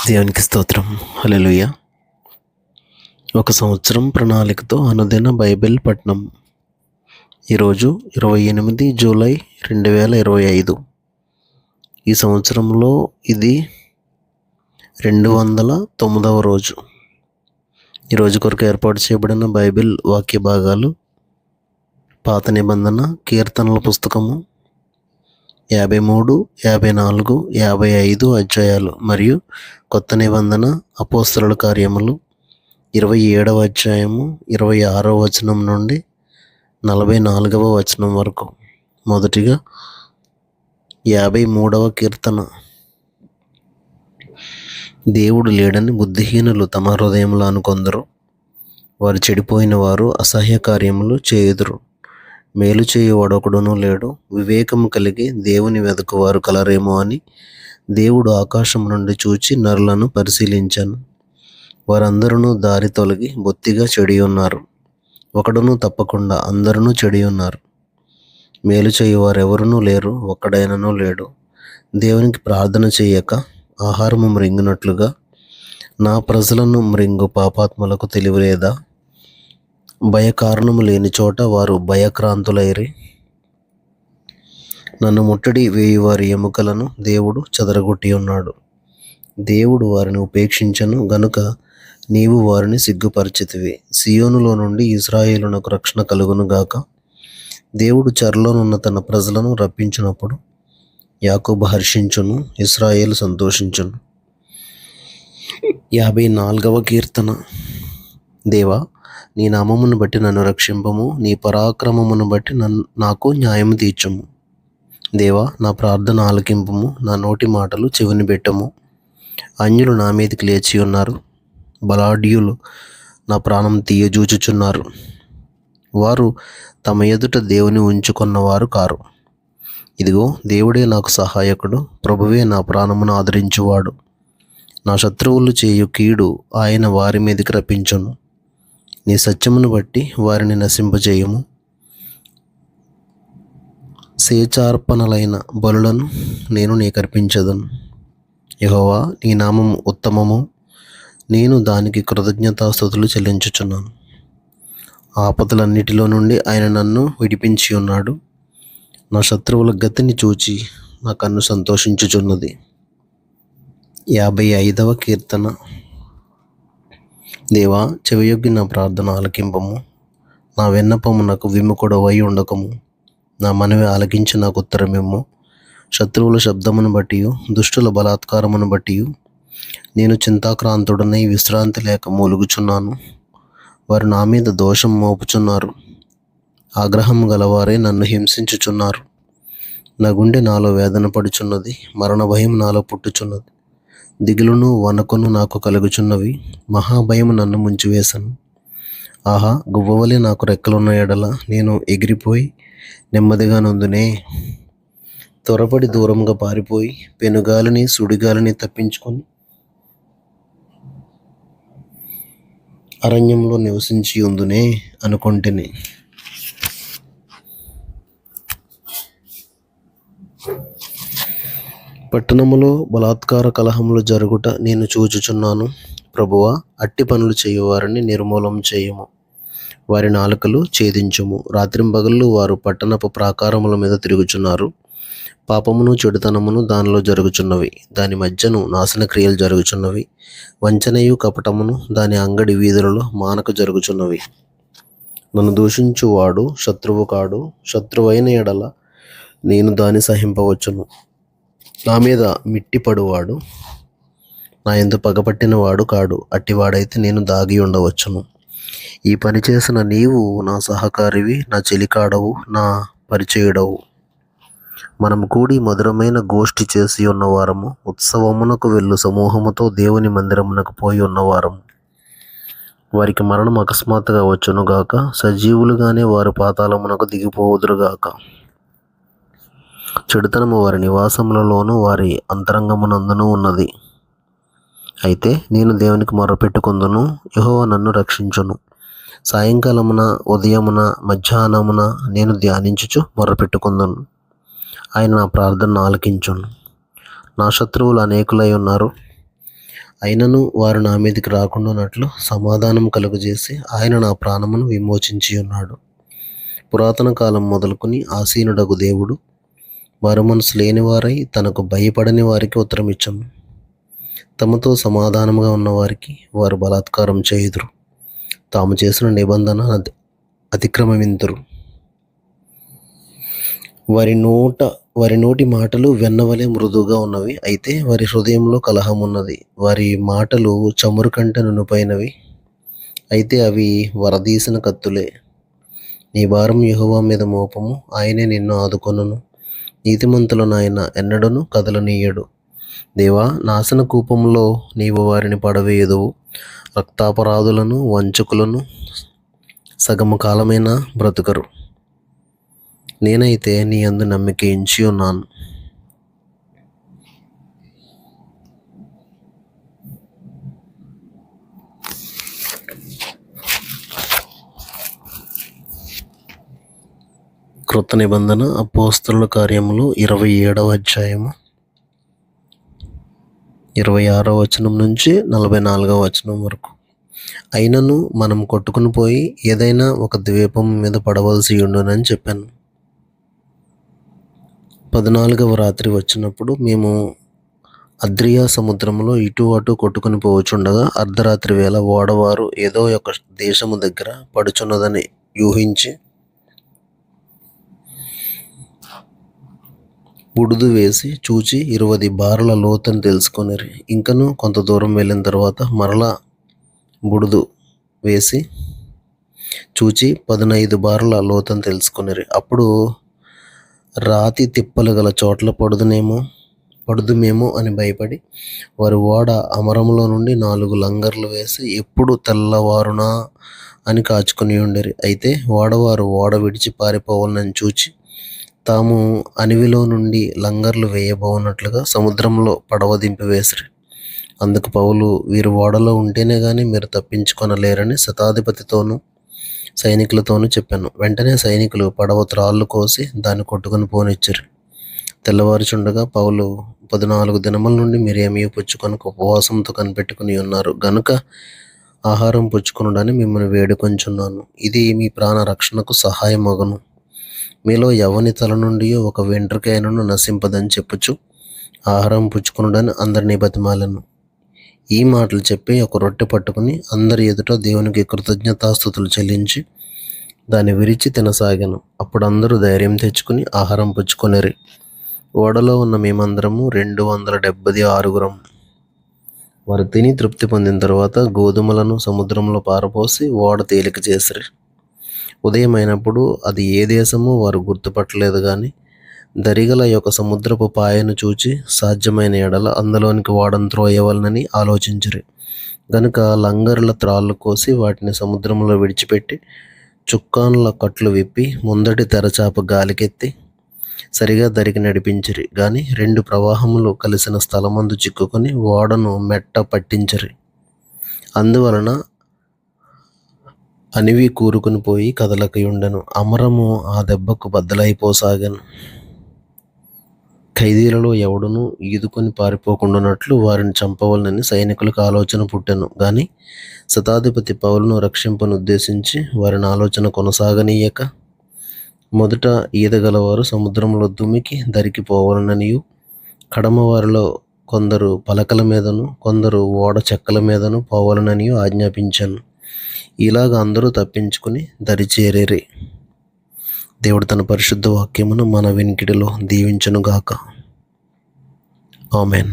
దేవునికి స్తోత్రం. హల్లెలూయా. ఒక సంవత్సరం ప్రణాళికతో అనుదిన బైబిల్ పఠనం. ఈరోజు 28 జూలై 2025. ఈ సంవత్సరంలో ఇది 209వ రోజు. ఈరోజు కొరకు ఏర్పాటు చేయబడిన బైబిల్ వాక్య భాగాలు: పాత నిబంధన కీర్తనల పుస్తకము 53, 54, 55 అధ్యాయాలు మరియు కొత్త నిబంధన అపోస్తలుల కార్యములు 27వ అధ్యాయము 26వ వచనం నుండి 44వ వచనం వరకు. మొదటిగా 53వ కీర్తన. దేవుడు లేడని బుద్ధిహీనులు తమ హృదయంలో అనుకొందరు. వారు చెడిపోయిన వారు అసహ్య కార్యములు చేయుదురు. మేలు చేయువాడొకడునూ లేడు. వివేకము కలిగి దేవుని వెదకువారు కలరేమో అని దేవుడు ఆకాశం నుండి చూచి నరులను పరిశీలించాను. వారందరూ దారి తొలగి బొత్తిగా చెడి ఉన్నారు. ఒకడును తప్పకుండా అందరూ చెడి ఉన్నారు. మేలు చేయువారెవరునూ లేరు, ఒక్కడైనను లేడు. దేవునికి ప్రార్థన చేయక ఆహారము మృంగినట్లుగా నా ప్రజలను మృంగు పాపాత్ములకు తెలివిలేదా? భయకారణము లేని చోట వారు భయక్రాంతులైరి. నన్ను ముట్టడి వేయువారి ఎముకలను దేవుడు చెదరగొట్టి ఉన్నాడు. దేవుడు వారిని ఉపేక్షించను గనుక నీవు వారిని సిగ్గుపరిచితివి. సియోనులో నుండి ఇశ్రాయేలునకు రక్షణ కలుగును గాక. దేవుడు చెరలోనున్న తన ప్రజలను రప్పించినప్పుడు యాకోబు హర్షించును, ఇశ్రాయేలు సంతోషించును. 54వ కీర్తన. దేవా, నీ నామమును బట్టి నన్ను రక్షింపము, నీ పరాక్రమమును బట్టి నాకు న్యాయము తీర్చుము. దేవా, నా ప్రార్థన ఆలకింపుము, నా నోటి మాటలు చెవిని పెట్టము. అన్యులు నా మీదకి లేచి ఉన్నారు, బలాఢ్యులు నా ప్రాణం తీయజూచుచున్నారు. వారు తమ ఎదుట దేవుని ఉంచుకున్నవారు కారు. ఇదిగో, దేవుడే నాకు సహాయకుడు, ప్రభువే నా ప్రాణమును ఆదరించువాడు. నా శత్రువులు చేయు కీడు ఆయన వారి మీదకి రప్పించును. నీ సత్యమును బట్టి వారిని నశింపజేయము. సేచార్పణలైన బలులను నేను నీకు అర్పించదను. యెహోవా, నీ నామము ఉత్తమము, నేను దానికి కృతజ్ఞతాస్తుతులు చెల్లించుచున్నాను. ఆపదలన్నిటిలో నుండి ఆయన నన్ను విడిపించి ఉన్నాడు. నా శత్రువుల గతిని చూచి నా కన్ను సంతోషించుచున్నది. 55వ కీర్తన. దేవా, చెవియొగ్గి నా ప్రార్థన ఆలకింపము, నా విన్నపమునకు విముఖుడవై ఉండకము. నా మనవి ఆలకించి నాకు ఉత్తరమిమ్ము. శత్రువుల శబ్దమును బట్టి, దుష్టుల బలాత్కారమును బట్టి నేను చింతాక్రాంతుడనై విశ్రాంతి లేక మూలుగుచున్నాను. వారు నా మీద దోషం మోపుచున్నారు. ఆగ్రహం గలవారే నన్ను హింసించుచున్నారు. నా గుండె నాలో వేదన పడుచున్నది, మరణ భయం నాలో పుట్టుచున్నది. దిగులును వణకును నాకు కలుగుచున్నవి. మహాభయము నన్ను ముంచివేశను. ఆహా, గువ్వవలే నాకు రెక్కలున్న ఎడల నేను ఎగిరిపోయి నెమ్మదిగా నొందునే. త్వరపడి దూరంగా పారిపోయి పెనుగాలిని సుడిగాలిని తప్పించుకొని అరణ్యంలో నివసించి ఉందునే అనుకొంటిని. పట్టణములో బలాత్కార కలహములు జరుగుట నేను చూచుచున్నాను. ప్రభువా, అట్టి పనులు చేయువారిని నిర్మూలం చేయము. వారి నాలుకలు ఛేదించుము. రాత్రింబగళ్ళు వారు పట్టణపు ప్రాకారముల మీద తిరుగుచున్నారు. పాపమును చెడుతనమును దానిలో జరుగుచున్నవి. దాని మధ్యను నాశన క్రియలు జరుగుచున్నవి. వంచనయు కపటమును దాని అంగడి వీధులలో మానక జరుగుచున్నవి. నన్ను దూషించువాడు శత్రువు కాడు. శత్రువైన ఎడల నేను దాన్ని సహింపవచ్చును. నా మీద మిట్టిపడువాడు నా యందు పగపట్టినవాడు కాడు. అట్టివాడైతే నేను దాగి ఉండవచ్చును. ఈ పని చేసిన నీవు నా సహకారివి, నా చెలికాడవు, నా పరిచయుడవు. మనము కూడి మధురమైన గోష్ఠి చేసి ఉన్నవారము, ఉత్సవమునకు వెళ్ళు సమూహముతో దేవుని మందిరమునకు పోయి ఉన్నవారము. వారికి మరణం అకస్మాత్తుగా వచ్చునుగాక, సజీవులుగానే వారు పాతాళమునకు దిగిపోవుదురుగాక. చెడుతనము వారి నివాసములలోనూ వారి అంతరంగమునందును ఉన్నది. అయితే నేను దేవునికి మొర్రపెట్టుకొందును, యెహోవా నన్ను రక్షించును. సాయంకాలమున, ఉదయమున, మధ్యాహ్నమున నేను ధ్యానించుచు మొర్రపెట్టుకొందును. ఆయన నా ప్రార్థన ఆలకించును. నా శత్రువులు అనేకులై ఉన్నారు. అయినను వారు నా మీదికి రాకుండానట్లు సమాధానం కలుగజేసి ఆయన నా ప్రాణమును విమోచించి ఉన్నాడు. పురాతన కాలం మొదలుకొని ఆసీనుడగు దేవుడు మారు మనసు లేని వారై తనకు భయపడని వారికి ఉత్తరమిచ్చును. తమతో సమాధానముగా ఉన్న వారికి వారు బలాత్కారం చేయుదురు. తాము చేసిన నిబంధన అతిక్రమవింతురు. వారి నోటి మాటలు వెన్నవలే మృదువుగా ఉన్నవి, అయితే వారి హృదయంలో కలహం ఉన్నది. వారి మాటలు చమురు కంటే నునుపైనవి, అయితే అవి వరదీసిన కత్తులే. నీ భారం యెహోవా మీద మోపము, ఆయనే నిన్ను ఆదుకొనును. నీతిమంతులను ఆయన ఎన్నడూను కదలనీయడు. దేవా, నాశన కూపంలో నీవు వారిని పడవేయదువు. రక్తాపరాధులను వంచకులను సగము కాలమైనా బ్రతుకరు. నేనైతే నీ యందు నమ్మిక ఉంచి ఉన్నాను. క్రొత్త నిబంధన అపోస్తలుల కార్యములు 27వ అధ్యాయము 26వ వచనం నుంచి 44వ వచనం వరకు. అయినను మనం కొట్టుకుని పోయి ఏదైనా ఒక ద్వీపం మీద పడవలసి ఉండునని చెప్పాను. 14వ రాత్రి వచ్చినప్పుడు మేము అద్రియా సముద్రంలో ఇటు అటు కొట్టుకుని పోవచుండగా అర్ధరాత్రి వేళ ఓడవారు ఏదో ఒక దేశము దగ్గర పడుచున్నదని యూహించి బుడుదు వేసి చూచి 20 బారుల లోతని తెలుసుకొనిరి. ఇంకను కొంత దూరం వెళ్ళిన తర్వాత మరలా బుడుదు వేసి చూచి 15 బారుల లోతని తెలుసుకొనిరి. అప్పుడు రాతి తిప్పలు గల చోట్ల పడుదుమేమో అని భయపడి వారి ఓడ అమరంలో నుండి 4 లంగర్లు వేసి ఎప్పుడు తెల్లవారునా అని కాచుకుని ఉండేరి. అయితే ఓడవారు ఓడ విడిచి పారిపోవాలని చూచి తాము అనివిలో నుండి లంగర్లు వేయబోనట్లుగా సముద్రంలో పడవ దింపివేసిరి. అందుకు పౌలు, వీరు ఓడలో ఉంటేనే గాని మీరు తప్పించుకొనలేరని శతాధిపతితోనూ సైనికులతోనూ చెప్పాను. వెంటనే సైనికులు పడవ త్రాళ్ళు కోసి దాన్ని కొట్టుకుని పోనిచ్చిరి. తెల్లవారుచుండగా పౌలు 14 దినముల నుండి మీరేమీ పుచ్చుకొనక ఉపవాసంతో కనిపెట్టుకుని ఉన్నారు గనుక ఆహారం పుచ్చుకొనుడని మిమ్మల్ని వేడుకొంచున్నాను. ఇది మీ ప్రాణ రక్షణకు సహాయమగును. మీలో ఎవని తల నుండి ఒక వెంట్రుకైనను నశింపదని చెప్పుచు ఆహారం పుచ్చుకొనుడని అందరినీ బతిమాలను. ఈ మాటలు చెప్పి ఒక రొట్టె పట్టుకుని అందరి ఎదుట దేవునికి కృతజ్ఞతాస్తుతులు చెల్లించి దాన్ని విరిచి తినసాగాను. అప్పుడు అందరూ ధైర్యం తెచ్చుకుని ఆహారం పుచ్చుకొనిరి. ఓడలో ఉన్న మేమందరము 276. వారు తిని తృప్తి పొందిన తర్వాత గోధుమలను సముద్రంలో పారపోసి ఓడ తేలిక చేసిరి. ఉదయం అయినప్పుడు అది ఏ దేశమో వారు గుర్తుపట్టలేదు గాని దరిగల యొక్క సముద్రపు పాయను చూచి సాధ్యమైన ఎడల అందులోనికి ఓడను త్రోయవలనని ఆలోచించిరి. గనుక లంగర్ల త్రాళ్ళు కోసి వాటిని సముద్రంలో విడిచిపెట్టి చుక్కానుల కట్లు విప్పి ముందటి తెరచాప గాలికెత్తి సరిగా దరికి నడిపించిరి. గాని 2 ప్రవాహములు కలిసిన స్థలమందు చిక్కుకొని ఓడను మెట్ట పట్టించిరి. అందువలన అనివి కూరుకుని పోయి కదలకయుండెను. అమరము ఆ దెబ్బకు బద్దలైపోసాగాను. ఖైదీలలో ఎవడునూ ఈదుకొని పారిపోకుండానట్లు వారిని చంపవలనని సైనికులకు ఆలోచన పుట్టెను. గాని శతాధిపతి పౌలును రక్షింపనుద్దేశించి వారిని ఆలోచన కొనసాగనీయక మొదట ఈదగలవారు సముద్రంలో దుమికి దరికి పోవాలననియు కడమవారిలో కొందరు పలకల మీదను కొందరు ఓడ చెక్కల మీదను పోవాలననియు ఆజ్ఞాపించాను. ఇలాగ అందరూ తప్పించుకుని దరి చేరేరి. దేవుడు తన పరిశుద్ధ వాక్యమును మన వినికిడిలో దీవించునుగాక. ఆమెన్.